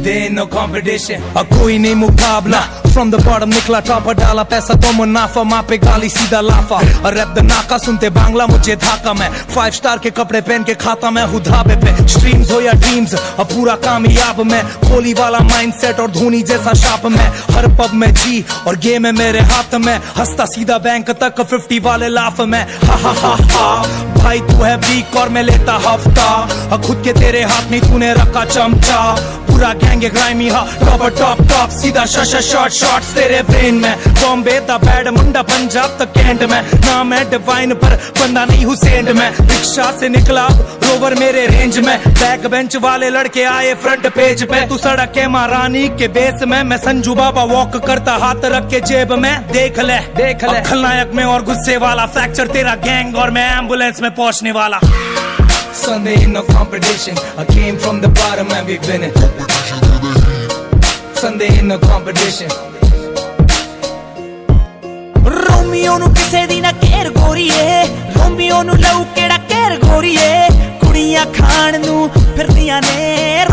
Sunday no competition, कोई नहीं मुकाबला। From the bottom निकला टॉपर, डाला पैसा तो मुनाफा, माँ पे गाली सीधा लाफा। रैप द नाका सुनते बांग्ला मुझे धाका, मैं 5 स्टार के कपड़े पहन के खाता मैं हूँ ढाबे पे। स्ट्रीम्स हो या ड्रीम्स, अब पूरा कामयाब मैं। कोहली वाला माइंडसेट और धोनी जैसा शाप में। हर पब में जी और गेम है मेरे हाथ में। हंसता सीधा बैंक तक 50 वाले लाफ में। हा हा हा हा भाई तू है वीक और मैं लेता हफ्ता। खुद के तेरे हाथ में तूने रखा चमचा। पूरा गैंग ग्राइमी हा टॉप टॉप टॉप, सीधा शॉट शॉट्स तेरे ब्रेन में। बॉम्बे दा बैड मुंडा, पंजाब तक कैंट में। नाम है डिवाइन पर बंदा नहीं हुसैन में। रिक्शा से निकला रोवर मेरे रेंज में। बैक बेंच वाले लड़के आए फ्रंट पेज पे। तू सड़क के महारानी के बेस में, मैं संजू बाबा वॉक करता हाथ रख के जेब में। देख ले खलनायक में और गुस्से वाला। फ्रैक्चर तेरा गैंग और मैं एम्बुलेंस में पहुंचने वाला। Sunday in no competition, I came from the bottom and we've been it. Sunday in no competition. Romeo नु किसे दी ना केर गोरीए, रोमियो नु लऊ केड़ा केर